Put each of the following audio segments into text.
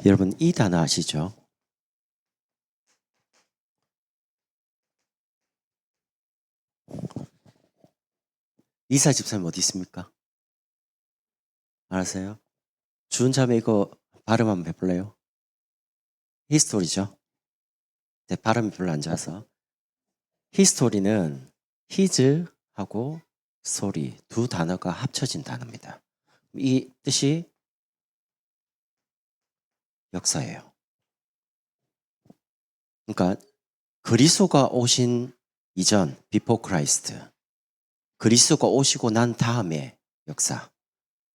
여러분 이 단어 아시죠? 이사 집사님 어디 있습니까? 알았어요? 주은 자매 이거 발음 한번 해볼래요? 히스토리죠? 네, 발음이 별로 안 좋아서. 히스토리는 히즈하고 스토리 두 단어가 합쳐진 단어입니다. 이 뜻이 역사예요. 그러니까 그리스도가 오신 이전, before Christ, 그리스도가 오시고 난 다음의 역사.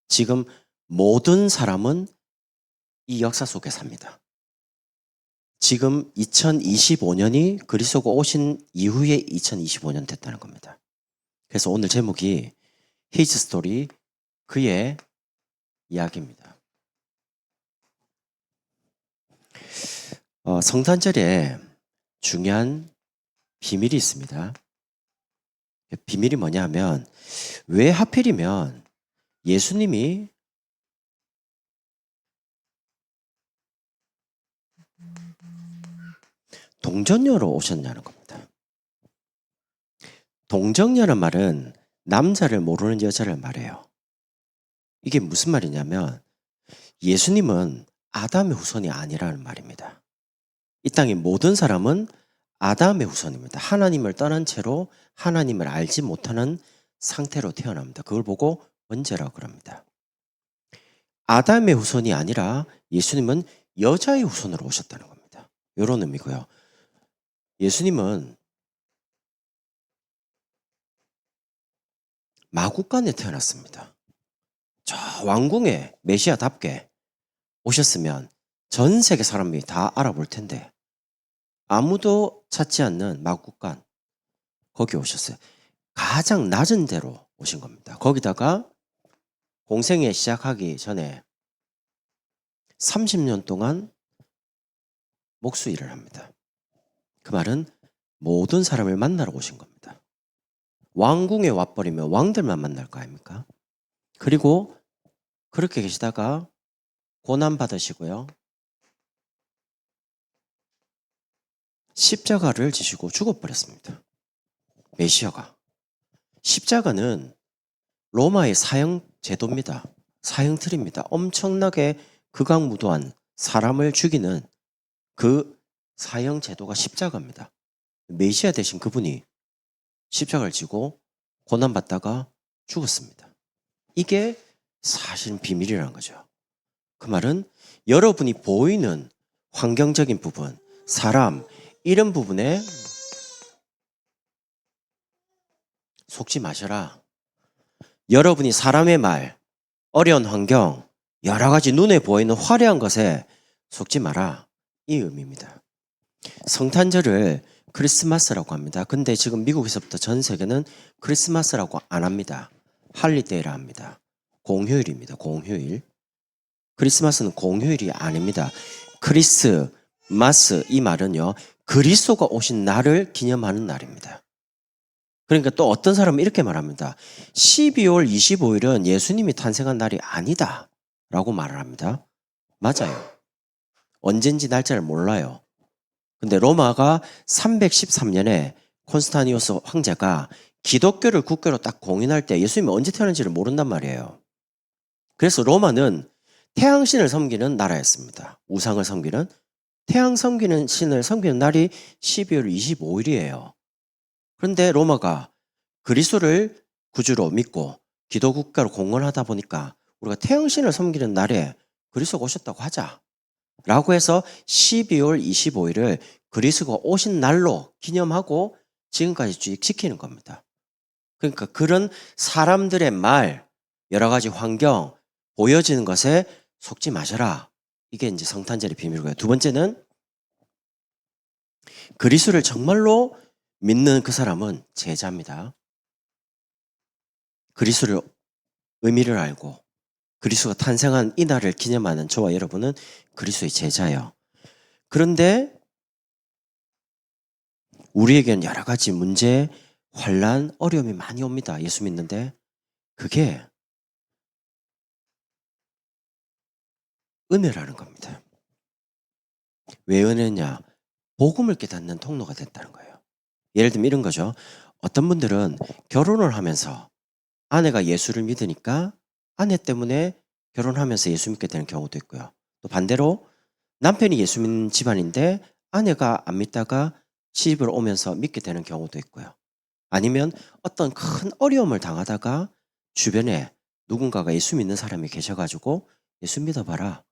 지금 모든 사람은 이 역사 속에 삽니다. 지금 2025년이 그리스도가 오신 이후에 2025년 됐다는 겁니다. 그래서 오늘 제목이 His Story, 그의 이야기입니다. 성탄절에 중요한 비밀이 있습니다. 비밀이 뭐냐 하면 왜 하필이면 예수님이 동정녀로 오셨냐는 겁니다. 동정녀란 말은 남자를 모르는 여자를 말해요. 이게 무슨 말이냐면 예수님은 아담의 후손이 아니라는 말입니다. 이 땅의 모든 사람은 아담의 후손입니다. 하나님을 떠난 채로 하나님을 알지 못하는 상태로 태어납니다. 그걸 보고 원죄라고 그럽니다. 아담의 후손이 아니라 예수님은 여자의 후손으로 오셨다는 겁니다. 이런 의미고요. 예수님은 마국간에 태어났습니다. 저 왕궁에 메시아답게 오셨으면 전 세계 사람이 다 알아볼 텐데 아무도 찾지 않는 마국간, 거기 오셨어요. 가장 낮은 데로 오신 겁니다. 거기다가 공생애 시작하기 전에 30년 동안 목수 일을 합니다. 그 말은 모든 사람을 만나러 오신 겁니다. 왕궁에 와버리면 왕들만 만날 거 아닙니까? 그리고 그렇게 계시다가 고난 받으시고요. 십자가를 지시고 죽어버렸습니다. 메시아가. 십자가는 로마의 사형 제도입니다. 사형 틀입니다. 엄청나게 극악무도한 사람을 죽이는 그 사형 제도가 십자가입니다. 메시아 대신 그분이 십자가를 지고 고난받다가 죽었습니다. 이게 사실 비밀이라는 거죠. 그 말은 여러분이 보이는 환경적인 부분, 사람, 이런 부분에 속지 마셔라. 여러분이 사람의 말, 어려운 환경, 여러 가지 눈에 보이는 화려한 것에 속지 마라. 이 의미입니다. 성탄절을 크리스마스라고 합니다. 근데 지금 미국에서부터 전 세계는 크리스마스라고 안 합니다. 할리데이라 합니다. 공휴일입니다. 공휴일. 크리스마스는 공휴일이 아닙니다. 크리스마스, 이 말은요, 그리스도가 오신 날을 기념하는 날입니다. 그러니까 또 어떤 사람은 이렇게 말합니다. 12월 25일은 예수님이 탄생한 날이 아니다 라고 말을 합니다. 맞아요. 언젠지 날짜를 몰라요. 근데 로마가 313년에 콘스탄티누스 황제가 기독교를 국교로 딱 공인할 때 예수님이 언제 태어난지를 모른단 말이에요. 그래서 로마는 태양신을 섬기는 나라였습니다. 우상을 섬기는. 태양 섬기는 신을 섬기는 날이 12월 25일이에요. 그런데 로마가 그리스도를 구주로 믿고 기독 국가로 공언하다 보니까 우리가 태양신을 섬기는 날에 그리스도가 오셨다고 하자 라고 해서 12월 25일을 그리스도가 오신 날로 기념하고 지금까지 쭉 지키는 겁니다. 그러니까 그런 사람들의 말, 여러 가지 환경, 보여지는 것에 속지 마셔라. 이게 이제 성탄절의 비밀이고요. 두 번째는 그리스도를 정말로 믿는 그 사람은 제자입니다. 그리스도의 의미를 알고 그리스도가 탄생한 이 날을 기념하는 저와 여러분은 그리스도의 제자예요. 그런데 우리에게는 여러 가지 문제, 환란, 어려움이 많이 옵니다. 예수 믿는데 그게 은혜라는 겁니다. 왜 은혜냐? 복음을 깨닫는 통로가 됐다는 거예요. 예를 들면 이런 거죠. 어떤 분들은 결혼을 하면서 아내가 예수를 믿으니까 아내 때문에 결혼하면서 예수 믿게 되는 경우도 있고요. 또 반대로 남편이 예수 믿는 집안인데 아내가 안 믿다가 시집을 오면서 믿게 되는 경우도 있고요. 아니면 어떤 큰 어려움을 당하다가 주변에 누군가가 예수 믿는 사람이 계셔가지고 예수 믿어봐라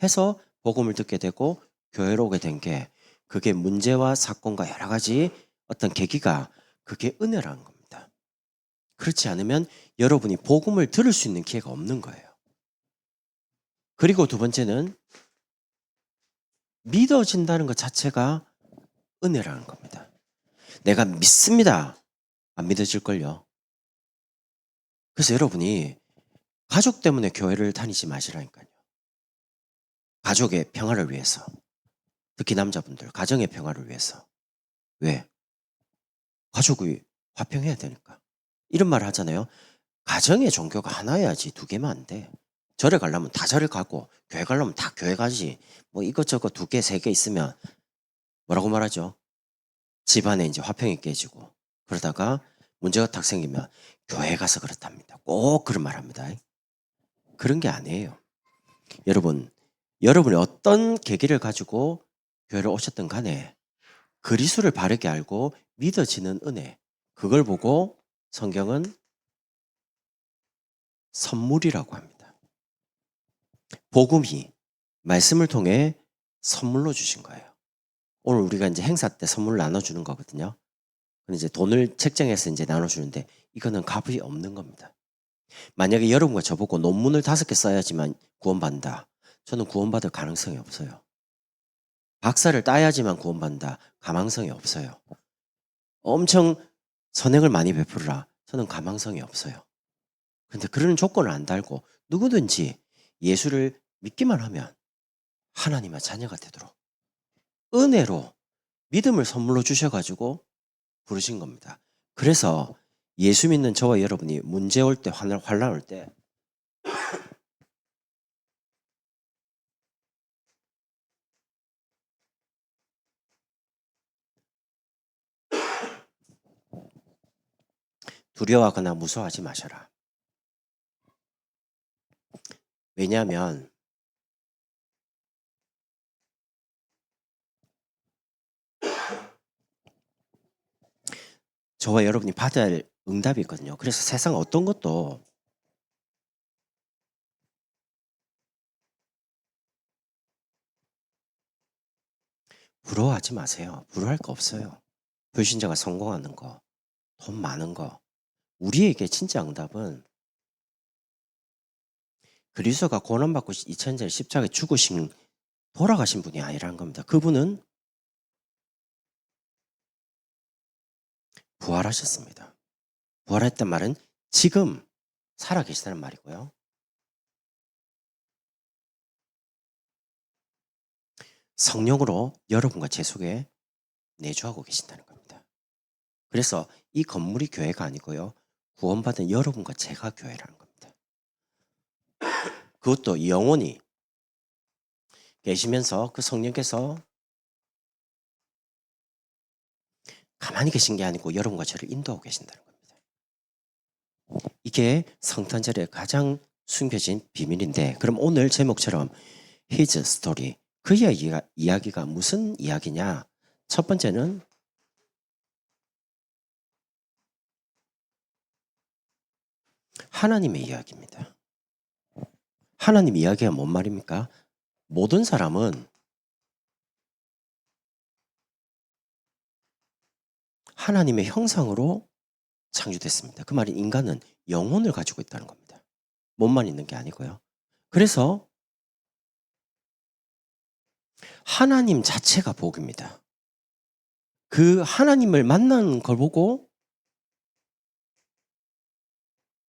해서 복음을 듣게 되고 교회로 오게 된 게 그게 문제와 사건과 여러 가지 어떤 계기가 그게 은혜라는 겁니다. 그렇지 않으면 여러분이 복음을 들을 수 있는 기회가 없는 거예요. 그리고 두 번째는 믿어진다는 것 자체가 은혜라는 겁니다. 내가 믿습니다. 안 믿어질걸요. 그래서 여러분이 가족 때문에 교회를 다니지 마시라니까요. 가족의 평화를 위해서. 특히 남자분들, 가정의 평화를 위해서. 왜? 가족이 화평해야 되니까. 이런 말 하잖아요. 가정의 종교가 하나여야지 두 개면 안 돼. 절에 가려면 다 절에 가고 교회 가려면 다 교회 가지. 뭐 이것저것 두 개, 세 개 있으면 뭐라고 말하죠? 집안에 이제 화평이 깨지고 그러다가 문제가 딱 생기면 교회 가서 그렇답니다. 꼭 그런 말 합니다. 그런 게 아니에요. 여러분이 어떤 계기를 가지고 교회를 오셨든 간에 그리스도를 바르게 알고 믿어지는 은혜, 그걸 보고 성경은 선물이라고 합니다. 복음이 말씀을 통해 선물로 주신 거예요. 오늘 우리가 이제 행사 때 선물 나눠주는 거거든요. 근데 이제 돈을 책정해서 이제 나눠주는데 이거는 값이 없는 겁니다. 만약에 여러분과 저보고 논문을 5개 써야지만 구원받는다. 저는 구원받을 가능성이 없어요. 박사를 따야지만 구원받는다. 가망성이 없어요. 엄청 선행을 많이 베풀으라. 저는 가망성이 없어요. 근데 그런 조건을 안 달고 누구든지 예수를 믿기만 하면 하나님의 자녀가 되도록 은혜로 믿음을 선물로 주셔가지고 부르신 겁니다. 그래서 예수 믿는 저와 여러분이 문제 올 때, 환란 올 때 두려워하거나 무서워하지 마셔라. 왜냐하면 저와 여러분이 받아야 할 응답이 있거든요. 그래서 세상 어떤 것도 부러워하지 마세요. 부러워할 거 없어요. 불신자가 성공하는 거, 돈 많은 거. 우리에게 진짜 응답은 그리스도가 고난받고 2000년 십자가에 죽으신 돌아가신 분이 아니라는 겁니다. 그분은 부활하셨습니다. 부활했단 말은 지금 살아계시다는 말이고요. 성령으로 여러분과 제 속에 내주하고 계신다는 겁니다. 그래서 이 건물이 교회가 아니고요. 구원받은 여러분과 제가 교회라는 겁니다. 그것도 영원히 계시면서 그 성령께서 가만히 계신 게 아니고 여러분과 저를 인도하고 계신다는 겁니다. 이게 성탄절의 가장 숨겨진 비밀인데, 그럼 오늘 제목처럼 His Story, 그의 이야기가 무슨 이야기냐? 첫 번째는 하나님의 이야기입니다. 하나님 이야기가 뭔 말입니까? 모든 사람은 하나님의 형상으로 창조됐습니다. 그 말은 인간은 영혼을 가지고 있다는 겁니다. 몸만 있는 게 아니고요. 그래서 하나님 자체가 복입니다. 그 하나님을 만나는 걸 보고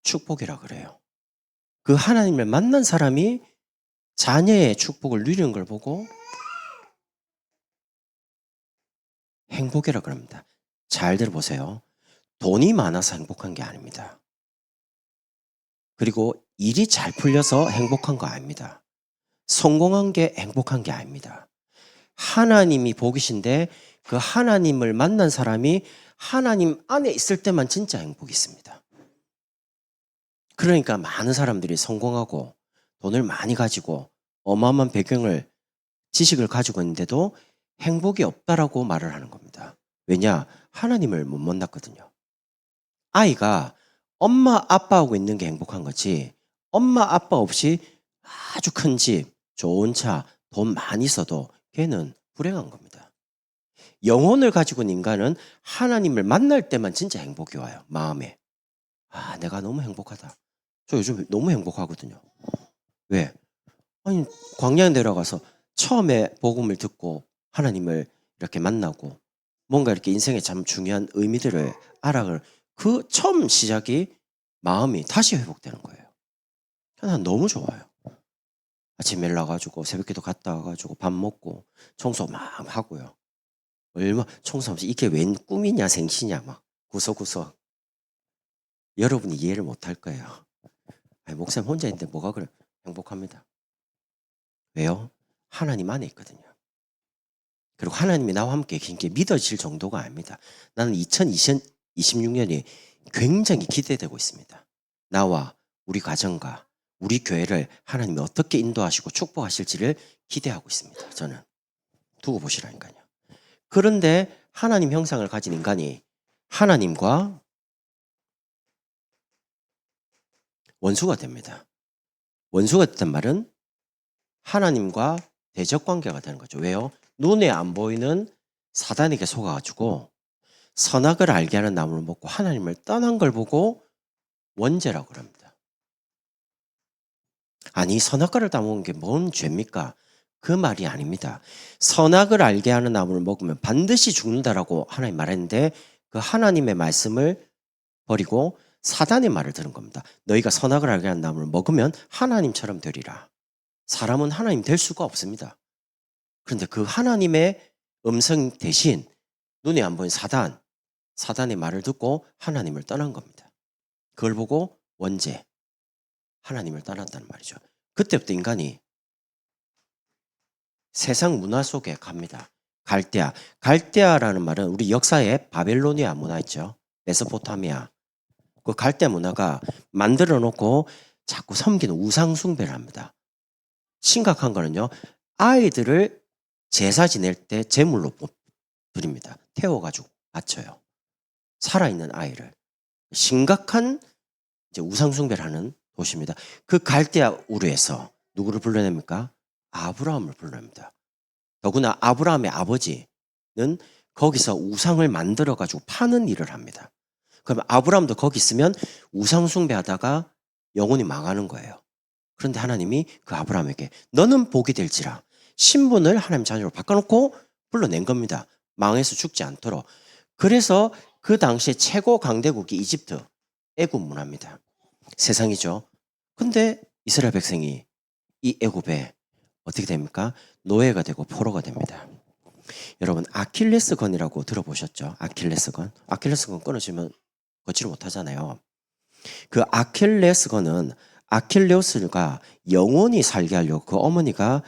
축복이라 그래요. 그 하나님을 만난 사람이 자녀의 축복을 누리는 걸 보고 행복이라 그럽니다. 잘 들어보세요. 돈이 많아서 행복한 게 아닙니다. 그리고 일이 잘 풀려서 행복한 거 아닙니다. 성공한 게 행복한 게 아닙니다. 하나님이 복이신데 그 하나님을 만난 사람이 하나님 안에 있을 때만 진짜 행복이 있습니다. 그러니까 많은 사람들이 성공하고 돈을 많이 가지고 어마어마한 배경을 지식을 가지고 있는데도 행복이 없다라고 말을 하는 겁니다. 왜냐? 하나님을 못 만났거든요. 아이가 엄마 아빠하고 있는 게 행복한 거지 엄마 아빠 없이 아주 큰 집, 좋은 차, 돈 많이 써도 걔는 불행한 겁니다. 영혼을 가지고 있는 인간은 하나님을 만날 때만 진짜 행복이 와요. 마음에. 아, 내가 너무 행복하다. 저 요즘 너무 행복하거든요. 왜? 아니, 광야에 내려가서 처음에 복음을 듣고 하나님을 이렇게 만나고 뭔가 이렇게 인생에 참 중요한 의미들을 알아갈 그 처음 시작이 마음이 다시 회복되는 거예요. 난 너무 좋아요. 아침에 일어나가지고 새벽기도 갔다 와가지고 밥 먹고 청소 막 하고요. 얼마 청소하면서 이게 웬 꿈이냐 생시냐 막 구석구석. 여러분이 이해를 못할 거예요. 아니, 목사님 혼자 있는데 뭐가 그래 행복합니다. 왜요? 하나님 안에 있거든요. 그리고 하나님이 나와 함께 계신 게 믿어질 정도가 아닙니다. 나는 2026년이 굉장히 기대되고 있습니다. 나와 우리 가정과 우리 교회를 하나님이 어떻게 인도하시고 축복하실지를 기대하고 있습니다. 저는. 두고 보시라니까요. 그런데 하나님 형상을 가진 인간이 하나님과 원수가 됩니다. 원수가 됐단 말은 하나님과 대적 관계가 되는 거죠. 왜요? 눈에 안 보이는 사단에게 속아가지고 선악을 알게 하는 나무를 먹고 하나님을 떠난 걸 보고 원죄라고 합니다. 아니, 선악과를 다 먹은 게 뭔 죄입니까? 그 말이 아닙니다. 선악을 알게 하는 나무를 먹으면 반드시 죽는다라고 하나님 말했는데 그 하나님의 말씀을 버리고 사단의 말을 들은 겁니다. 너희가 선악을 알게 하는 나무를 먹으면 하나님처럼 되리라. 사람은 하나님 될 수가 없습니다. 그런데 그 하나님의 음성 대신 눈에 안 보이는 사단의 말을 듣고 하나님을 떠난 겁니다. 그걸 보고 원죄, 하나님을 떠났다는 말이죠. 그때부터 인간이 세상 문화 속에 갑니다. 갈대아라는 말은 우리 역사에 바벨로니아 문화 있죠. 메소포타미아. 그 갈대아 문화가 만들어 놓고 자꾸 섬기는 우상 숭배를 합니다. 심각한 거는요. 아이들을 제사 지낼 때 제물로 드립니다. 태워가지고 바쳐요. 살아있는 아이를. 심각한 이제 우상 숭배를 하는 도시입니다. 그 갈대아 우르에서 누구를 불러냅니까? 아브라함을 불러냅니다. 더구나 아브라함의 아버지는 거기서 우상을 만들어가지고 파는 일을 합니다. 그럼 아브라함도 거기 있으면 우상 숭배하다가 영혼이 망하는 거예요. 그런데 하나님이 그 아브라함에게 너는 복이 될지라 신분을 하나님 자녀로 바꿔놓고 불러낸 겁니다. 망해서 죽지 않도록. 그래서 그 당시에 최고 강대국이 이집트, 애굽 문화입니다. 세상이죠. 근데 이스라엘 백성이 이 애굽에 어떻게 됩니까? 노예가 되고 포로가 됩니다. 여러분 아킬레스건이라고 들어보셨죠? 아킬레스건 끊어지면 걷지를 못하잖아요. 그 아킬레스건은 아킬레우스가 영원히 살게 하려고 그 어머니가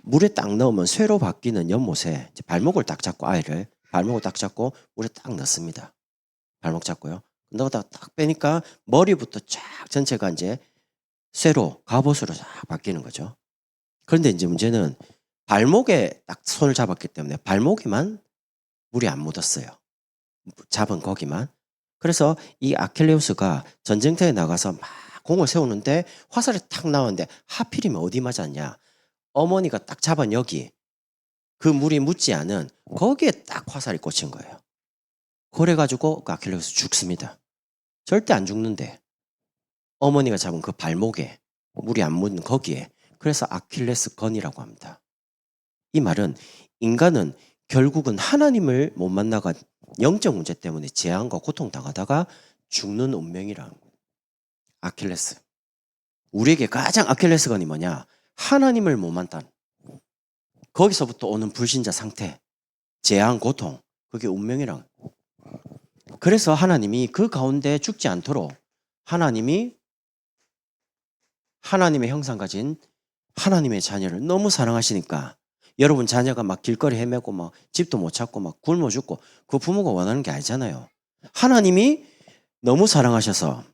물에 딱 넣으면 쇠로 바뀌는 연못에 발목을 딱 잡고 발목을 딱 잡고 물에 딱 넣습니다. 발목 잡고요. 넣다가 딱 빼니까 머리부터 쫙 전체가 이제 쇠로 갑옷으로 쫙 바뀌는 거죠. 그런데 이제 문제는 발목에 딱 손을 잡았기 때문에 발목에만 물이 안 묻었어요. 잡은 거기만. 그래서 이 아킬레우스가 전쟁터에 나가서 막 공을 세우는데 화살이 탁 나오는데 하필이면 어디 맞았냐. 어머니가 딱 잡은 여기 그 물이 묻지 않은 거기에 딱 화살이 꽂힌 거예요. 그래가지고 그 아킬레우스 죽습니다. 절대 안 죽는데 어머니가 잡은 그 발목에 물이 안 묻는 거기에 그래서 아킬레스건이라고 합니다. 이 말은 인간은 결국은 하나님을 못 만나가 영적 문제 때문에 재앙과 고통당하다가 죽는 운명이라는 거예요. 아킬레스. 우리에게 가장 아킬레스건이 뭐냐? 하나님을 못 만난 거기서부터 오는 불신자 상태, 재앙, 고통, 그게 운명이라는 거예요. 그래서 하나님이 그 가운데 죽지 않도록 하나님이 하나님의 형상 가진 하나님의 자녀를 너무 사랑하시니까 여러분 자녀가 막 길거리 헤매고 막 집도 못 찾고 막 굶어 죽고 그 부모가 원하는 게 아니잖아요. 하나님이 너무 사랑하셔서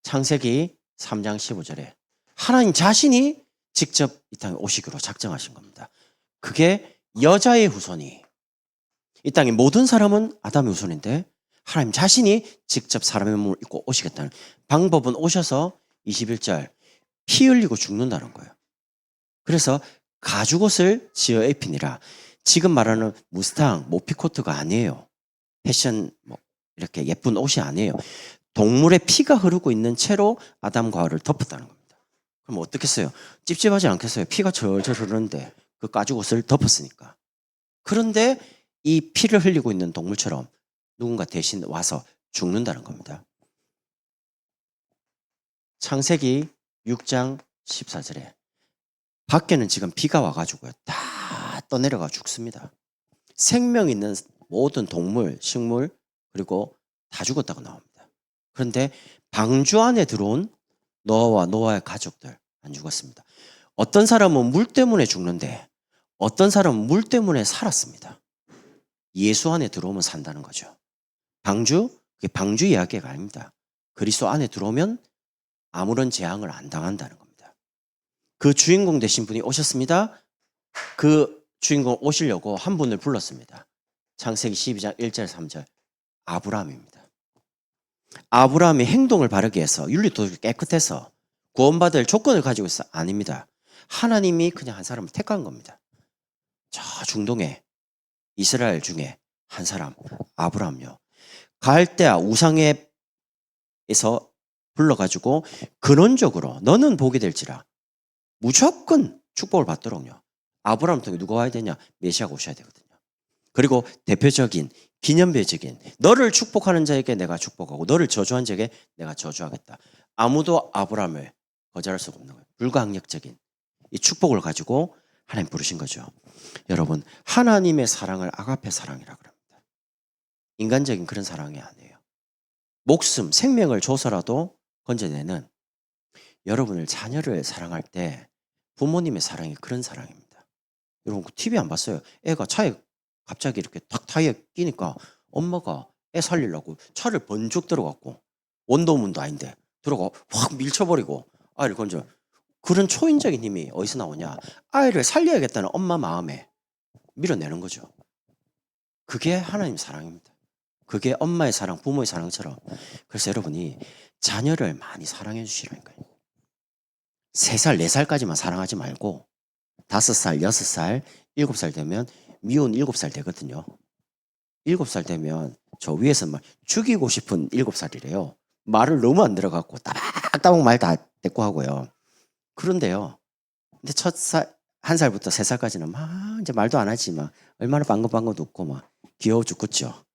창세기 3장 15절에 하나님 자신이 직접 이 땅에 오시기로 작정하신 겁니다. 그게 여자의 후손이 이 땅의 모든 사람은 아담의 후손인데 하나님 자신이 직접 사람의 몸을 입고 오시겠다는 방법은 오셔서 21절 피 흘리고 죽는다는 거예요. 그래서 가죽옷을 지어 입히니라. 지금 말하는 무스탕, 모피코트가 아니에요. 패션 뭐 이렇게 예쁜 옷이 아니에요. 동물의 피가 흐르고 있는 채로 아담과 하와를 덮었다는 겁니다. 그럼 어떻겠어요? 찝찝하지 않겠어요? 피가 절절 흐르는데 그 가죽옷을 덮었으니까. 그런데 이 피를 흘리고 있는 동물처럼 누군가 대신 와서 죽는다는 겁니다. 창세기 6장 14절에 밖에는 지금 비가 와가지고요. 다 떠내려가 죽습니다. 생명 있는 모든 동물, 식물 그리고 다 죽었다고 나옵니다. 그런데 방주 안에 들어온 노아와 노아의 가족들 안 죽었습니다. 어떤 사람은 물 때문에 죽는데 어떤 사람은 물 때문에 살았습니다. 예수 안에 들어오면 산다는 거죠. 방주? 그게 방주 이야기가 아닙니다. 그리스도 안에 들어오면 아무런 재앙을 안 당한다는 겁니다. 그 주인공 되신 분이 오셨습니다. 그 주인공 오시려고 한 분을 불렀습니다. 창세기 12장 1절 3절 아브라함입니다. 아브라함이 행동을 바르게 해서 윤리도덕이 깨끗해서 구원받을 조건을 가지고 있어 아닙니다. 하나님이 그냥 한 사람을 택한 겁니다. 저 중동에 이스라엘 중에 한 사람 아브라함요. 갈대아 우상에서 불러가지고 근원적으로 너는 복이 될지라 무조건 축복을 받도록요. 아브라함 통해 누가 와야 되냐? 메시아가 오셔야 되거든요. 그리고 대표적인 기념비적인 너를 축복하는 자에게 내가 축복하고 너를 저주한 자에게 내가 저주하겠다. 아무도 아브라함을 거절할 수가 없는 거예요. 불가항력적인 이 축복을 가지고 하나님 부르신 거죠. 여러분 하나님의 사랑을 아가페 사랑이라고 합니다. 인간적인 그런 사랑이 아니에요. 목숨, 생명을 줘서라도 건져내는 여러분을 자녀를 사랑할 때 부모님의 사랑이 그런 사랑입니다. 여러분 TV 안 봤어요? 애가 차에 갑자기 이렇게 탁 타이어 끼니까 엄마가 애 살리려고 차를 번쩍 들어갔고 원도문도 아닌데 들어가 확 밀쳐버리고 아이를 건져. 그런 초인적인 힘이 어디서 나오냐? 아이를 살려야겠다는 엄마 마음에 밀어내는 거죠. 그게 하나님 사랑입니다. 그게 엄마의 사랑, 부모의 사랑처럼. 그래서 여러분이 자녀를 많이 사랑해 주시라니까요. 3살, 4살까지만 사랑하지 말고 5살, 6살, 7살 되면 미운 7살 되거든요. 7살 되면 저 위에서 막 죽이고 싶은 7살이래요. 말을 너무 안 들어갖고 따박따박 말 다 대꾸하고요. 그런데요. 근데 한 살부터 3살까지는 막 이제 말도 안 하지 막 얼마나 방긋방긋 웃고 막 귀여워 죽겠죠.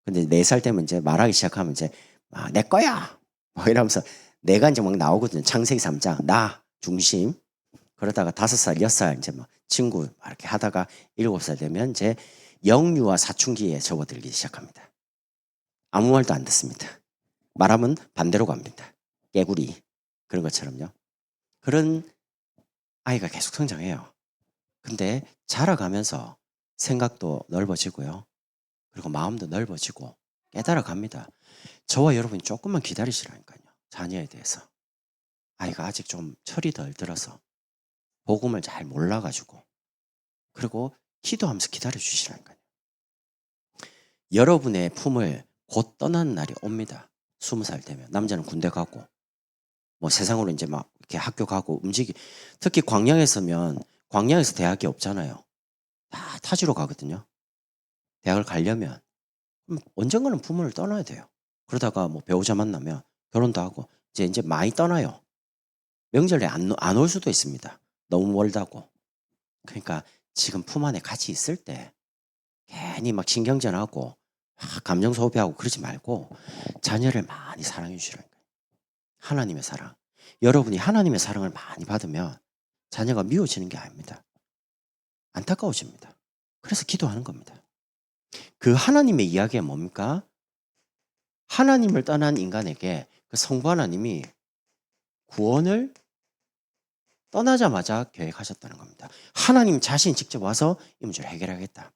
근데 4살 되면 이제 말하기 시작하면 이제 내 거야 뭐 이러면서 내가 이제 막 나오거든요. 창세기 3장 나 중심. 그러다가 5살, 6살 이제 막 친구 막 이렇게 하다가 7살 되면 이제 영유아 사춘기에 접어들기 시작합니다. 아무 말도 안 듣습니다. 말하면 반대로 갑니다. 깨구리 그런 것처럼요. 그런 아이가 계속 성장해요. 근데 자라가면서 생각도 넓어지고요. 그리고 마음도 넓어지고 깨달아갑니다. 저와 여러분이 조금만 기다리시라니까요. 자녀에 대해서. 아이가 아직 좀 철이 덜 들어서 복음을 잘 몰라가지고 그리고 기도하면서 기다려주시라니까요. 여러분의 품을 곧 떠나는 날이 옵니다. 20살 되면. 남자는 군대 가고 뭐 세상으로 이제 막 이렇게 학교 가고 특히 광양에서면 광양에서 대학이 없잖아요. 다 타지로 가거든요. 대학을 가려면 언젠가는 부모를 떠나야 돼요. 그러다가 뭐 배우자 만나면 결혼도 하고 이제 많이 떠나요. 명절에 안 올 수도 있습니다. 너무 멀다고. 그러니까 지금 품 안에 같이 있을 때 괜히 막 신경전하고 감정 소비하고 그러지 말고 자녀를 많이 사랑해 주시라는 거예요. 하나님의 사랑. 여러분이 하나님의 사랑을 많이 받으면 자녀가 미워지는 게 아닙니다. 안타까워집니다. 그래서 기도하는 겁니다. 그 하나님의 이야기가 뭡니까? 하나님을 떠난 인간에게 그 성부 하나님이 구원을 떠나자마자 계획하셨다는 겁니다. 하나님 자신이 직접 와서 이 문제를 해결하겠다.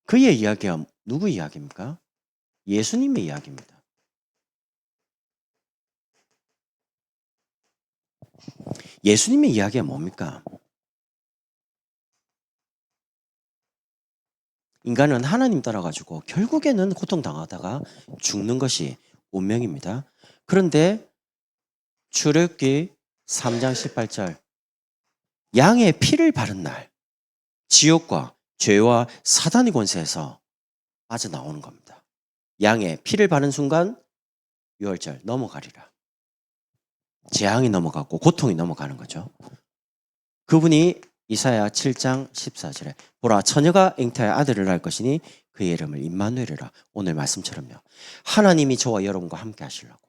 그의 이야기가 누구 이야기입니까? 예수님의 이야기입니다. 예수님의 이야기가 뭡니까? 인간은 하나님 따라가지고 결국에는 고통당하다가 죽는 것이 운명입니다. 그런데 출애굽기 3장 18절 양의 피를 바른 날 지옥과 죄와 사단의 권세에서 빠져나오는 겁니다. 양의 피를 바른 순간 6월절 넘어가리라. 재앙이 넘어가고 고통이 넘어가는 거죠. 그분이 이사야 7장 14절에 보라 처녀가 잉태하여 아들을 낳을 것이니 그의 이름을 임마누엘이라. 오늘 말씀처럼요. 하나님이 저와 여러분과 함께 하시려고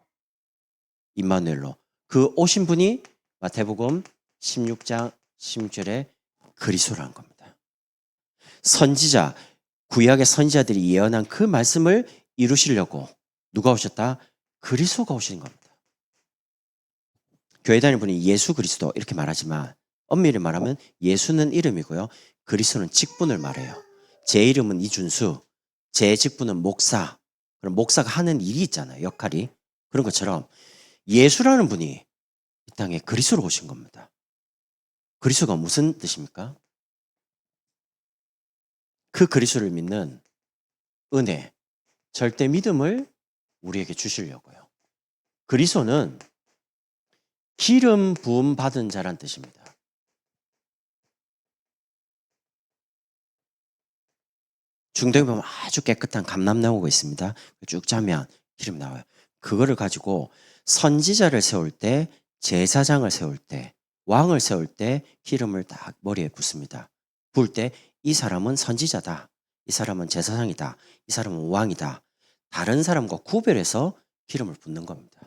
임마누엘로 그 오신 분이 마태복음 16장 16절에 그리스도라는 겁니다. 선지자 구약의 선지자들이 예언한 그 말씀을 이루시려고 누가 오셨다? 그리스도가 오시는 겁니다. 교회 다니는 분이 예수 그리스도 이렇게 말하지만 엄밀히 말하면 예수는 이름이고요. 그리스도는 직분을 말해요. 제 이름은 이준수, 제 직분은 목사. 그럼 목사가 하는 일이 있잖아요. 역할이. 그런 것처럼 예수라는 분이 이 땅에 그리스도로 오신 겁니다. 그리스도가 무슨 뜻입니까? 그 그리스도를 믿는 은혜, 절대 믿음을 우리에게 주시려고요. 그리스도는 기름 부음 받은 자란 뜻입니다. 중동에 보면 아주 깨끗한 감람 나무가 있습니다. 쭉 짜면 기름 나와요. 그거를 가지고 선지자를 세울 때, 제사장을 세울 때, 왕을 세울 때 기름을 딱 머리에 붓습니다. 부을 때 이 사람은 선지자다. 이 사람은 제사장이다. 이 사람은 왕이다. 다른 사람과 구별해서 기름을 붓는 겁니다.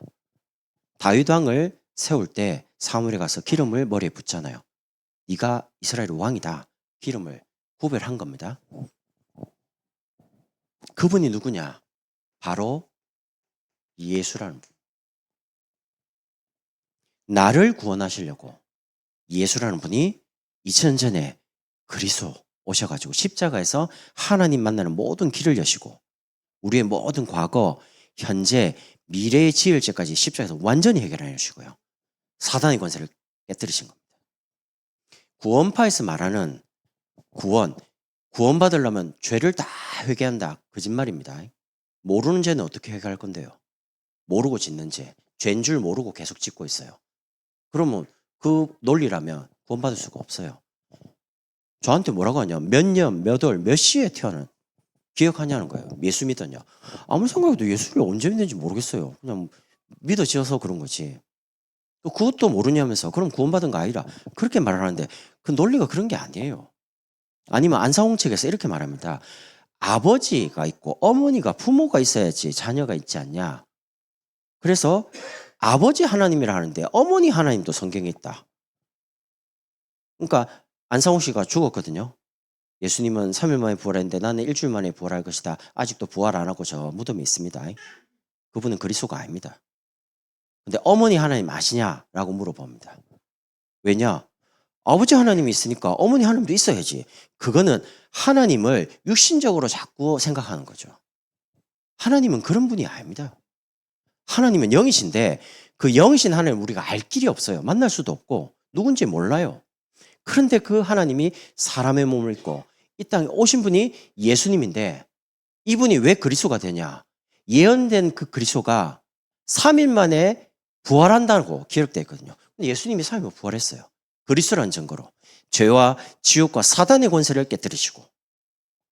다윗 왕을 세울 때 사무엘에 가서 기름을 머리에 붓잖아요. 네가 이스라엘 왕이다. 기름을 구별한 겁니다. 그분이 누구냐? 바로 예수라는 분. 나를 구원하시려고 예수라는 분이 2000년 전에 그리스도 오셔가지고 십자가에서 하나님 만나는 모든 길을 여시고 우리의 모든 과거, 현재, 미래의 지을 죄까지 십자가에서 완전히 해결해 주시고요. 사단의 권세를 깨뜨리신 겁니다. 구원파에서 말하는 구원받으려면 죄를 다 회개한다. 거짓말입니다. 모르는 죄는 어떻게 회개할 건데요? 모르고 짓는 죄, 죄인 줄 모르고 계속 짓고 있어요. 그러면 그 논리라면 구원받을 수가 없어요. 저한테 뭐라고 하냐? 몇 년, 몇 월, 몇 시에 태어난 기억하냐는 거예요. 예수 믿었냐? 아무 생각해도 예수를 언제 믿는지 모르겠어요. 그냥 믿어지어서 그런 거지. 또 그것도 모르냐면서 그럼 구원받은 거 아니라 그렇게 말하는데 그 논리가 그런 게 아니에요. 아니면 안사홍책에서 이렇게 말합니다. 아버지가 있고 어머니가 부모가 있어야지 자녀가 있지 않냐. 그래서 아버지 하나님이라 하는데 어머니 하나님도 성경에 있다. 그러니까 안상홍 씨가 죽었거든요. 예수님은 3일 만에 부활했는데 나는 일주일 만에 부활할 것이다. 아직도 부활 안 하고 저 무덤에 있습니다. 그분은 그리스도가 아닙니다. 근데 어머니 하나님 아시냐라고 물어봅니다. 왜냐? 아버지 하나님이 있으니까 어머니 하나님도 있어야지. 그거는 하나님을 육신적으로 자꾸 생각하는 거죠. 하나님은 그런 분이 아닙니다. 하나님은 영이신데 그 영이신 하나님 우리가 알 길이 없어요. 만날 수도 없고 누군지 몰라요. 그런데 그 하나님이 사람의 몸을 입고 이 땅에 오신 분이 예수님인데 이분이 왜 그리스도가 되냐? 예언된 그 그리스도가 3일 만에 부활한다고 기록되어 있거든요. 근데 예수님이 3일 만에 부활했어요. 그리스도라는 증거로 죄와 지옥과 사단의 권세를 깨뜨리시고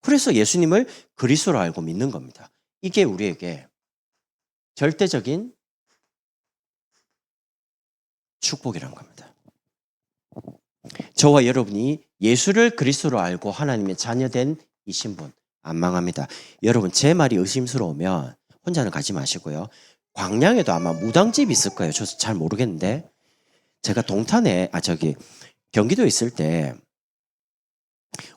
그래서 예수님을 그리스도로 알고 믿는 겁니다. 이게 우리에게 절대적인 축복이란 겁니다. 저와 여러분이 예수를 그리스도로 알고 하나님의 자녀된 이 신분 안 망합니다. 여러분 제 말이 의심스러우면 혼자는 가지 마시고요. 광양에도 아마 무당집이 있을 거예요. 저 잘 모르겠는데 제가 동탄에 경기도에 있을 때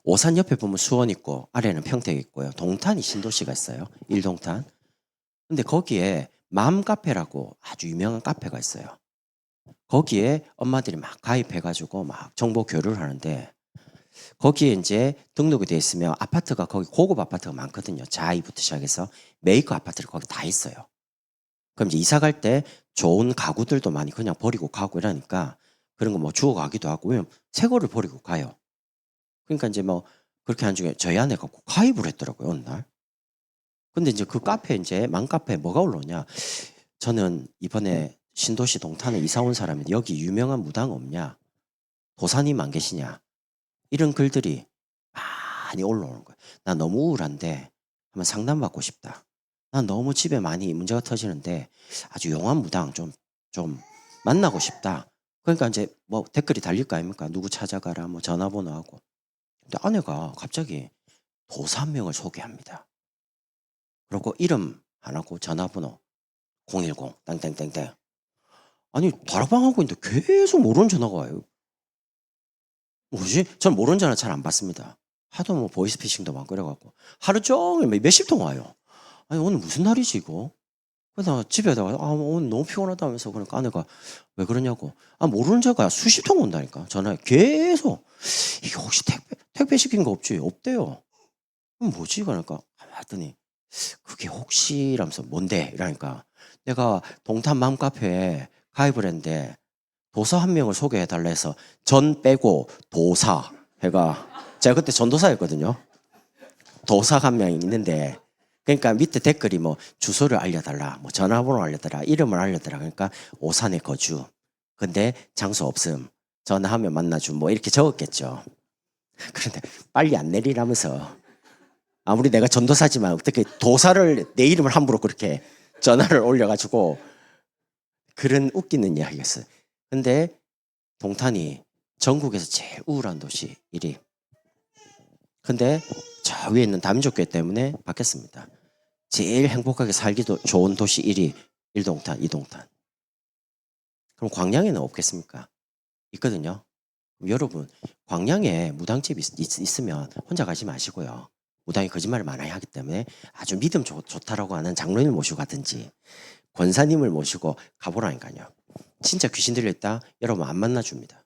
오산 옆에 보면 수원 있고 아래는 평택 있고요. 동탄이 신도시가 있어요. 일동탄. 근데 거기에 맘카페라고 아주 유명한 카페가 있어요. 거기에 엄마들이 막 가입해가지고 막 정보 교류를 하는데 거기에 이제 등록이 돼 있으면 아파트가 거기 고급 아파트가 많거든요. 자이부터 시작해서 메이커 아파트를 거기 다 있어요. 그럼 이제 이사 갈 때 좋은 가구들도 많이 그냥 버리고 가고 이러니까 그런 거 뭐 주워 가기도 하고 왜냐면 새 거를 버리고 가요. 그러니까 이제 뭐 그렇게 한 중에 저희 아내가 가입을 했더라고요, 어느 날. 근데 이제 그 카페 이제 맘카페에 뭐가 올라오냐? 저는 이번에 신도시 동탄에 이사 온 사람인데 여기 유명한 무당 없냐? 도사님 안 계시냐? 이런 글들이 많이 올라오는 거예요. 나 너무 우울한데 한번 상담받고 싶다. 난 너무 집에 많이 문제가 터지는데 아주 용한 무당 좀 만나고 싶다. 그러니까 이제 뭐 댓글이 달릴 거 아닙니까? 누구 찾아가라, 뭐 전화번호하고. 근데 아내가 갑자기 도사 한 명을 소개합니다. 그리고 이름 안 하고 전화번호 010 땡땡땡땡. 아니 다락방하고 있는데 계속 모르는 전화가 와요. 뭐지? 전 모르는 전화 잘 안 받습니다. 하도 뭐 보이스피싱도 많고 그래갖고 하루 종일 몇십 통 와요. 아니 오늘 무슨 날이지 이거? 그래서 집에다가 오늘 너무 피곤하다면서 그러니까 아내가 왜 그러냐고. 모르는 자가 수십 통 온다니까 전화에 계속. 이게 혹시 택배 시킨 거 없지? 없대요. 그럼 뭐지? 그러니까 봤더니 그게 혹시라면서 뭔데? 이러니까 내가 동탄 맘카페에 가입을 했는데 도사 한 명을 소개해달라 해서 전 빼고 도사 해가 제가 그때 전도사였거든요. 도사가 한 명 있는데 그러니까 밑에 댓글이 뭐 주소를 알려달라, 뭐 전화번호 알려달라, 이름을 알려달라. 그러니까 오산에 거주. 근데 장소 없음. 전화하면 만나줌. 뭐 이렇게 적었겠죠. 그런데 빨리 안 내리라면서 아무리 내가 전도사지만 어떻게 도사를 내 이름을 함부로 그렇게 전화를 올려가지고 그런 웃기는 이야기였어요. 근데 동탄이 전국에서 제일 우울한 도시 1위. 근데 저 위에 있는 다민족교회 때문에 바뀌었습니다. 제일 행복하게 살기도 좋은 도시 1위 1동탄, 2동탄. 그럼 광양에는 없겠습니까? 있거든요. 여러분 광양에 무당집이 있으면 혼자 가지 마시고요. 무당이 거짓말을 많이 하기 때문에 아주 믿음 좋다라고 하는 장로님을 모시고 가든지 권사님을 모시고 가보라니까요. 진짜 귀신 들려있다? 여러분 안 만나줍니다.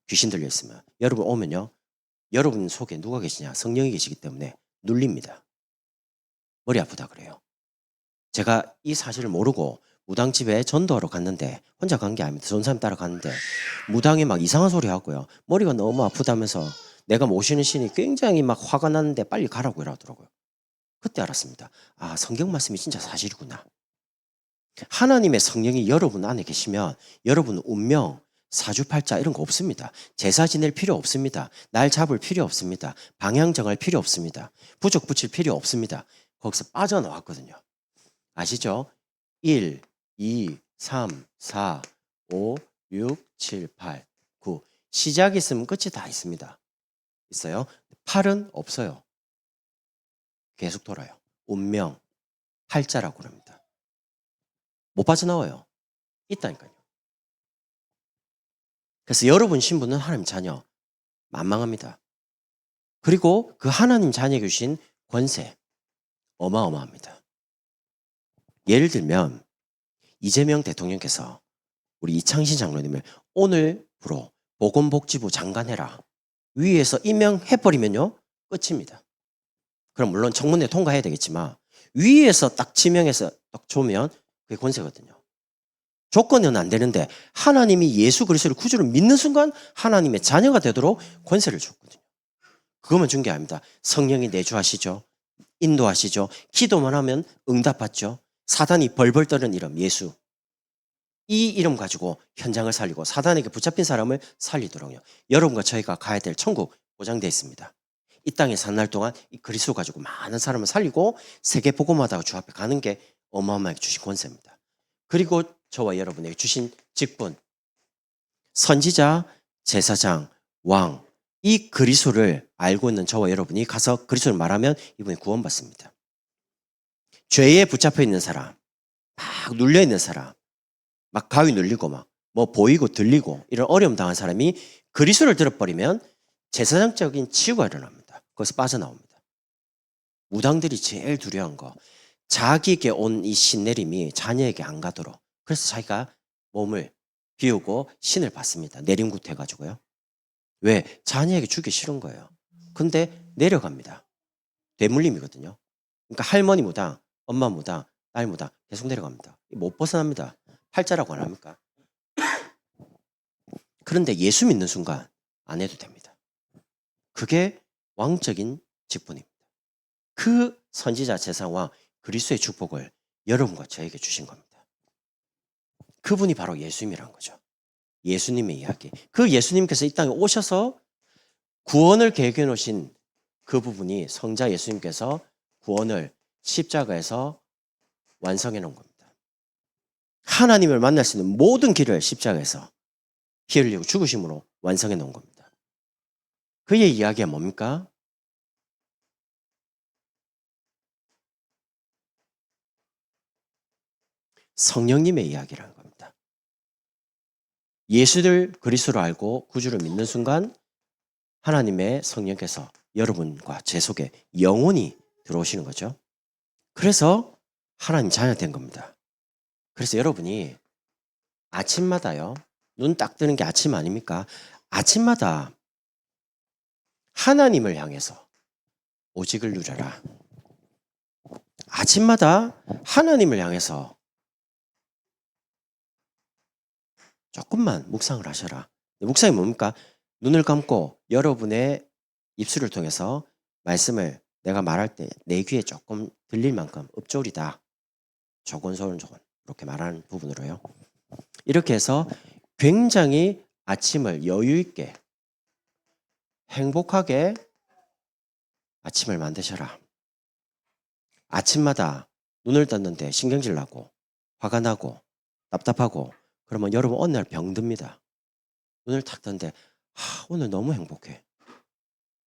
귀신 들려있으면. 여러분 오면요. 여러분 속에 누가 계시냐? 성령이 계시기 때문에 눌립니다. 머리 아프다 그래요. 제가 이 사실을 모르고 무당집에 전도하러 갔는데 혼자 간 게 아닙니다. 전사님 따라갔는데 무당이 막 이상한 소리 하고요. 머리가 너무 아프다면서 내가 모시는 신이 굉장히 막 화가 났는데 빨리 가라고 이러더라고요. 그때 알았습니다. 성경 말씀이 진짜 사실이구나. 하나님의 성령이 여러분 안에 계시면 여러분 운명, 사주팔자 이런 거 없습니다. 제사 지낼 필요 없습니다. 날 잡을 필요 없습니다. 방향 정할 필요 없습니다. 부적 붙일 필요 없습니다. 거기서 빠져나왔거든요. 아시죠? 1, 2, 3, 4, 5, 6, 7, 8, 9. 시작이 있으면 끝이 다 있습니다. 있어요? 8은 없어요. 계속 돌아요. 운명, 팔자라고 합니다. 못 빠져나와요. 있다니까요. 그래서 여러분 신분은 하나님 자녀, 만망합니다. 그리고 그 하나님 자녀에게 주신 권세, 어마어마합니다. 예를 들면 이재명 대통령께서 우리 이창신 장로님을 오늘부로 보건복지부 장관 해라. 위에서 임명해버리면요. 끝입니다. 그럼 물론 청문회 통과해야 되겠지만 위에서 딱 지명해서 딱 주면 그게 권세거든요. 조건은 안 되는데 하나님이 예수 그리스도를 구주로 믿는 순간 하나님의 자녀가 되도록 권세를 줬거든요. 그것만 준 게 아닙니다. 성령이 내주하시죠. 인도하시죠. 기도만 하면 응답받죠. 사단이 벌벌 떠는 이름 예수. 이 이름 가지고 현장을 살리고 사단에게 붙잡힌 사람을 살리도록요. 여러분과 저희가 가야 될 천국 보장되어 있습니다. 이 땅에 산 날 동안 이 그리스도 가지고 많은 사람을 살리고 세계 복음화하다가 주 앞에 가는 게 어마어마하게 주신 권세입니다. 그리고 저와 여러분에게 주신 직분, 선지자, 제사장, 왕, 이 그리스도를 알고 있는 저와 여러분이 가서 그리스도를 말하면 이분이 구원받습니다. 죄에 붙잡혀 있는 사람, 막 눌려 있는 사람, 막 가위 눌리고 막 뭐 보이고 들리고 이런 어려움 당한 사람이 그리스도를 들어버리면 제사장적인 치유가 일어납니다. 거기서 빠져나옵니다. 무당들이 제일 두려운 거, 자기에게 온 이 신내림이 자녀에게 안 가도록. 그래서 자기가 몸을 비우고 신을 받습니다. 내림굿해가지고요. 왜? 자녀에게 주기 싫은 거예요. 근데 내려갑니다. 되물림이거든요. 그러니까 할머니 무당, 엄마 무당, 딸 무당 계속 내려갑니다. 못 벗어납니다. 팔자라고 안 합니까? 그런데 예수 믿는 순간 안 해도 됩니다. 그게 왕적인 직분입니다. 그 선지자 제사왕 그리스도의 축복을 여러분과 저에게 주신 겁니다. 그분이 바로 예수님이란 거죠. 예수님의 이야기. 그 예수님께서 이 땅에 오셔서 구원을 계획해 놓으신 그 부분이 성자 예수님께서 구원을 십자가에서 완성해 놓은 겁니다. 하나님을 만날 수 있는 모든 길을 십자가에서 피 흘리고 죽으심으로 완성해 놓은 겁니다. 그의 이야기가 뭡니까? 성령님의 이야기라는 겁니다. 예수를 그리스도로 알고 구주를 믿는 순간 하나님의 성령께서 여러분과 제 속에 영원히 들어오시는 거죠. 그래서 하나님 자녀 된 겁니다. 그래서 여러분이 아침마다요. 눈 딱 뜨는 게 아침 아닙니까? 아침마다 하나님을 향해서 오직을 누려라. 아침마다 하나님을 향해서 조금만 묵상을 하셔라. 묵상이 뭡니까? 눈을 감고 여러분의 입술을 통해서 말씀을 내가 말할 때 내 귀에 조금 들릴 만큼 읍조리다. 조곤소곤 이렇게 말하는 부분으로요. 이렇게 해서 굉장히 아침을 여유 있게 행복하게 아침을 만드셔라. 아침마다 눈을 떴는데 신경질 나고 화가 나고 답답하고 그러면 여러분 어느 날 병듭니다. 눈을 탁 떴는데 오늘 너무 행복해.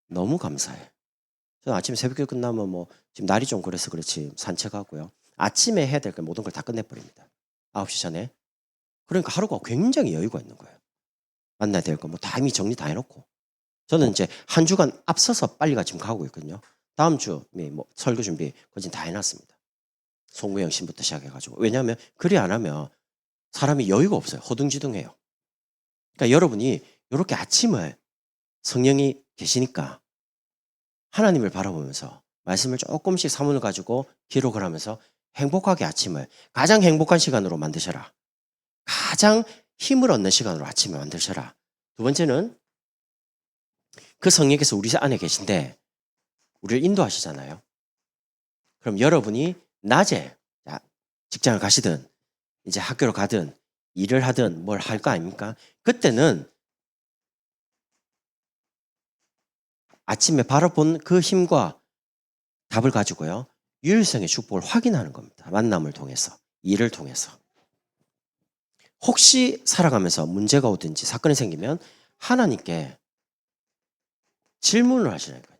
너무 감사해. 저는 아침에 새벽에 끝나면 지금 날이 좀 그래서 그렇지 산책하고요. 아침에 해야 될 걸 모든 걸 다 끝내버립니다. 9시 전에. 그러니까 하루가 굉장히 여유가 있는 거예요. 만나야 될 거 다 이미 정리 다 해놓고. 저는 이제 한 주간 앞서서 빨리가 지금 가고 있거든요. 다음 주 설교 준비 거진 다 해놨습니다. 송구영 신부터 시작해가지고. 왜냐하면 그리 안 하면 사람이 여유가 없어요. 허둥지둥해요. 그러니까 여러분이 이렇게 아침을 성령이 계시니까 하나님을 바라보면서 말씀을 조금씩 사문을 가지고 기록을 하면서 행복하게 아침을 가장 행복한 시간으로 만드셔라. 가장 힘을 얻는 시간으로 아침을 만드셔라. 두 번째는 그 성령께서 우리 안에 계신데 우리를 인도하시잖아요. 그럼 여러분이 낮에 직장을 가시든 이제 학교를 가든 일을 하든 뭘 할 거 아닙니까? 그때는 아침에 바라본 그 힘과 답을 가지고요. 유일성의 축복을 확인하는 겁니다. 만남을 통해서, 일을 통해서. 혹시 살아가면서 문제가 오든지 사건이 생기면 하나님께 질문을 하시는 거예요.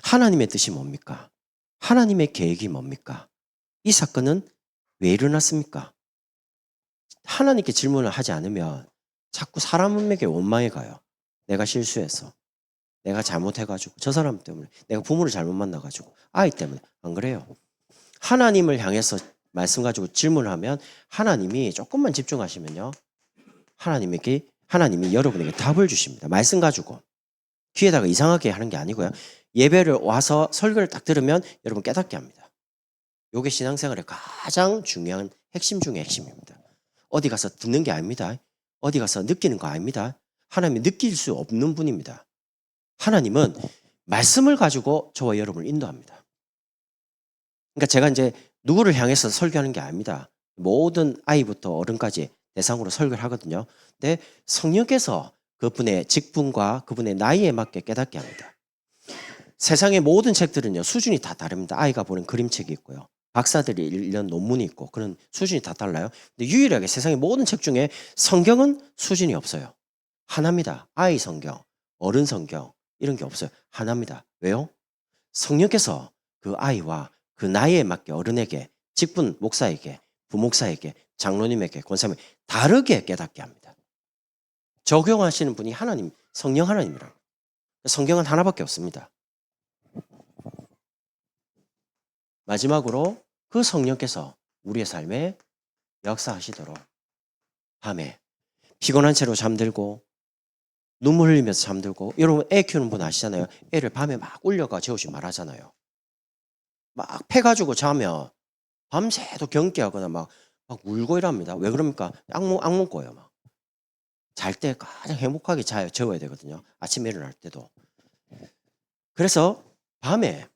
하나님의 뜻이 뭡니까? 하나님의 계획이 뭡니까? 이 사건은 왜 일어났습니까? 하나님께 질문을 하지 않으면 자꾸 사람에게 원망해 가요. 내가 실수해서. 내가 잘못해가지고 저 사람 때문에 내가 부모를 잘못 만나가지고 아이 때문에 안 그래요. 하나님을 향해서 말씀 가지고 질문을 하면 하나님이 조금만 집중하시면요. 하나님이 여러분에게 답을 주십니다. 말씀 가지고 귀에다가 이상하게 하는 게 아니고요. 예배를 와서 설교를 딱 들으면 여러분 깨닫게 합니다. 이게 신앙생활의 가장 중요한 핵심 중의 핵심입니다. 어디 가서 듣는 게 아닙니다. 어디 가서 느끼는 거 아닙니다. 하나님이 느낄 수 없는 분입니다. 하나님은 말씀을 가지고 저와 여러분을 인도합니다. 그러니까 제가 이제 누구를 향해서 설교하는 게 아닙니다. 모든 아이부터 어른까지 대상으로 설교를 하거든요. 근데 성령께서 그분의 직분과 그분의 나이에 맞게 깨닫게 합니다. 세상의 모든 책들은요, 수준이 다 다릅니다. 아이가 보는 그림책이 있고요. 박사들이 읽는 논문이 있고 그런 수준이 다 달라요. 근데 유일하게 세상의 모든 책 중에 성경은 수준이 없어요. 하나입니다. 아이 성경, 어른 성경 이런 게 없어요. 하나입니다. 왜요? 성령께서 그 아이와 그 나이에 맞게 어른에게, 직분 목사에게, 부목사에게, 장로님에게, 권사님에게 다르게 깨닫게 합니다. 적용하시는 분이 하나님, 성령 하나님이라고. 성경은 하나밖에 없습니다. 마지막으로 그 성령께서 우리의 삶에 역사하시도록 밤에 피곤한 채로 잠들고 눈물 흘리면서 잠들고. 여러분 애 키우는 분 아시잖아요. 애를 밤에 막 울려가 재우지 말하잖아요. 막 패가지고 자면 밤새도 경기하거나 막 울고 이랍니다. 왜 그럽니까? 악몽 꿔요. 막. 잘 때 가장 행복하게 재워야 되거든요. 아침에 일어날 때도. 그래서 밤에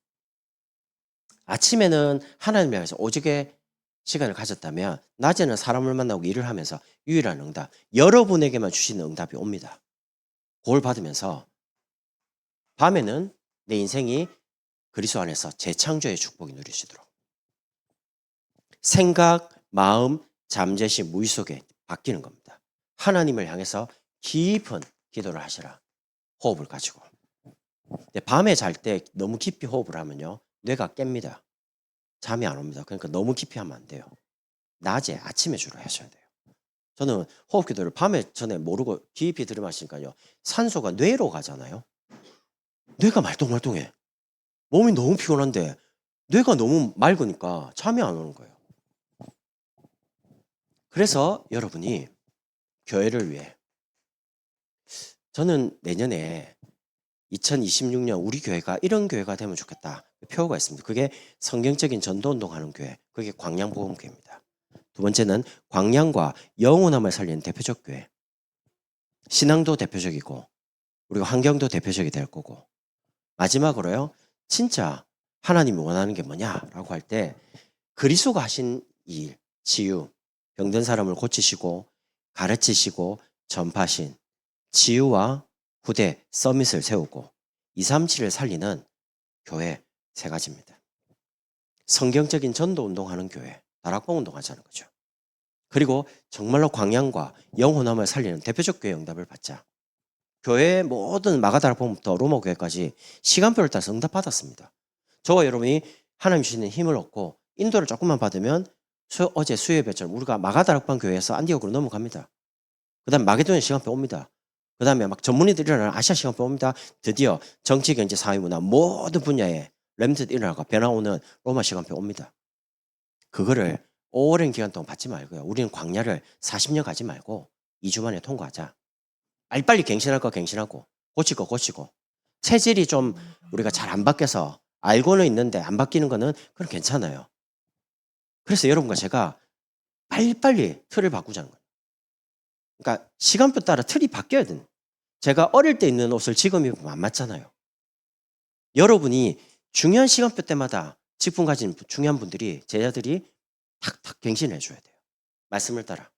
아침에는 하나님을 향해서 오직의 시간을 가졌다면 낮에는 사람을 만나고 일을 하면서 유일한 응답, 여러분에게만 주시는 응답이 옵니다. 그걸 받으면서 밤에는 내 인생이 그리스도 안에서 재창조의 축복이 누리시도록 생각, 마음, 잠재심, 무의 속에 바뀌는 겁니다. 하나님을 향해서 깊은 기도를 하시라. 호흡을 가지고. 근데 밤에 잘 때 너무 깊이 호흡을 하면요, 뇌가 깹니다. 잠이 안 옵니다. 그러니까 너무 깊이 하면 안 돼요. 낮에, 아침에 주로 하셔야 돼요. 저는 호흡 기도를 밤에 전에 모르고 깊이 들이마시니까요, 산소가 뇌로 가잖아요. 뇌가 말똥말똥해. 몸이 너무 피곤한데 뇌가 너무 맑으니까 잠이 안 오는 거예요. 그래서 여러분이 교회를 위해, 저는 내년에 2026년 우리 교회가 이런 교회가 되면 좋겠다 표어가 있습니다. 그게 성경적인 전도운동하는 교회, 그게 광양복음교회입니다. 두 번째는 광양과 영혼함을 살리는 대표적 교회, 신앙도 대표적이고 우리가 환경도 대표적이 될 거고, 마지막으로요, 진짜 하나님이 원하는 게 뭐냐라고 할 때 그리스도가 하신 일, 치유, 병든 사람을 고치시고 가르치시고 전파하신 치유와 후대 서밋을 세우고 237을 살리는 교회 세 가지입니다. 성경적인 전도 운동하는 교회, 다락방 운동하자는 거죠. 그리고 정말로 광양과 영혼함을 살리는 대표적 교회 응답을 받자. 교회의 모든 마가다락방부터 로마교회까지 시간표를 따서 응답받았습니다. 저와 여러분이 하나님 주시는 힘을 얻고 인도를 조금만 받으면 어제 수요예배처럼 우리가 마가다락방 교회에서 안디옥으로 넘어갑니다. 그 다음에 마게도니아 시간표 옵니다. 그 다음에 막 전문의들이 일어나는 아시아 시간표 옵니다. 드디어 정치, 경제, 사회, 문화 모든 분야에 렘트드 일어나고 변화오는 로마 시간표 옵니다. 그거를 오랜 기간 동안 받지 말고요. 우리는 광야를 40년 가지 말고 2주 만에 통과하자. 빨리 갱신할 거 갱신하고 고칠 거 고치고, 체질이 좀 우리가 잘 안 바뀌어서 알고는 있는데 안 바뀌는 거는 그건 괜찮아요. 그래서 여러분과 제가 빨리빨리 틀을 바꾸자는 거예요. 그러니까 시간표 따라 틀이 바뀌어야 돼요. 제가 어릴 때 입는 옷을 지금 입으면 안 맞잖아요. 여러분이 중요한 시간표 때마다 직분 가진 중요한 분들이, 제자들이 탁탁 갱신해 줘야 돼요. 말씀을 따라.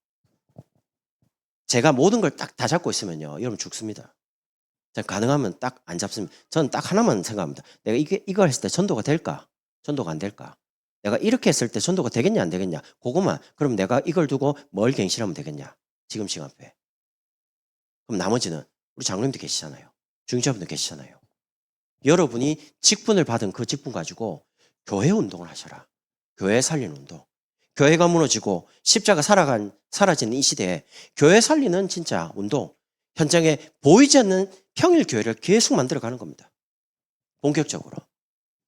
제가 모든 걸 딱 다 잡고 있으면요, 여러분 죽습니다. 제가 가능하면 딱 안 잡습니다. 저는 딱 하나만 생각합니다. 내가 이걸 했을 때 전도가 될까? 전도가 안 될까? 내가 이렇게 했을 때 전도가 되겠냐 안 되겠냐? 그거만. 그럼 내가 이걸 두고 뭘 갱신하면 되겠냐? 지금 시간표에. 그럼 나머지는 우리 장로님도 계시잖아요. 중직자분도 계시잖아요. 여러분이 직분을 받은 그 직분 가지고 교회 운동을 하셔라. 교회 살리는 운동. 교회가 무너지고 십자가 사라지는 이 시대에 교회 살리는 진짜 운동, 현장에 보이지 않는 평일 교회를 계속 만들어가는 겁니다. 본격적으로.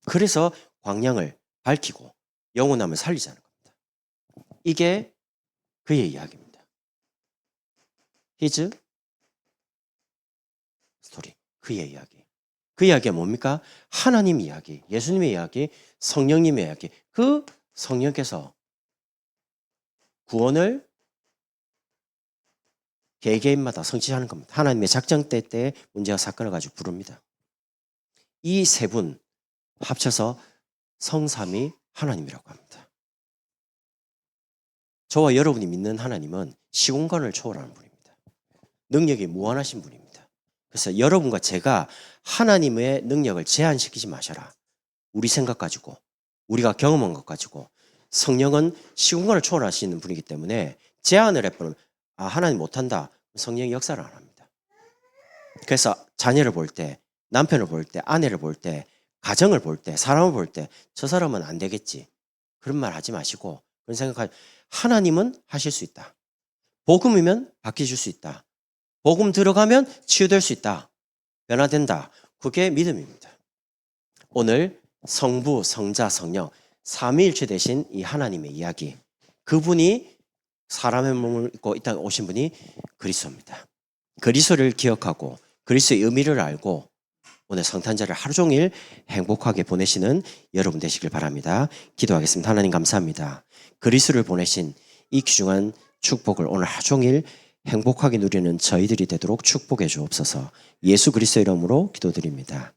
그래서 광양을 밝히고 영원함을 살리자는 겁니다. 이게 그의 이야기입니다. His story. 그의 이야기. 그 이야기가 뭡니까? 하나님 이야기, 예수님의 이야기, 성령님의 이야기. 그 성령께서 구원을 개개인마다 성취하는 겁니다. 하나님의 작정 때에 문제와 사건을 가지고 부릅니다. 이 세 분 합쳐서 성삼위 하나님이라고 합니다. 저와 여러분이 믿는 하나님은 시공간을 초월하는 분입니다. 능력이 무한하신 분입니다. 그래서 여러분과 제가 하나님의 능력을 제한시키지 마셔라. 우리 생각 가지고, 우리가 경험한 것 가지고. 성령은 시공간을 초월하시는 분이기 때문에 제한을 해버리면 하나님 못한다. 성령이 역사를 안 합니다. 그래서 자녀를 볼 때, 남편을 볼 때, 아내를 볼 때, 가정을 볼 때, 사람을 볼 때 저 사람은 안 되겠지. 그런 말 하지 마시고, 그런 생각하지. 하나님은 하실 수 있다. 복음이면 바뀌어줄 수 있다. 복음 들어가면 치유될 수 있다. 변화된다. 그게 믿음입니다. 오늘 성부, 성자, 성령 삼위일체 되신 이 하나님의 이야기, 그분이 사람의 몸을 입고 이 땅에 오신 분이 그리스도입니다. 그리스도를 기억하고 그리스도의 의미를 알고 오늘 성탄절을 하루 종일 행복하게 보내시는 여러분 되시길 바랍니다. 기도하겠습니다. 하나님 감사합니다. 그리스도를 보내신 이 귀중한 축복을 오늘 하루 종일 행복하게 누리는 저희들이 되도록 축복해 주옵소서. 예수 그리스도의 이름으로 기도드립니다.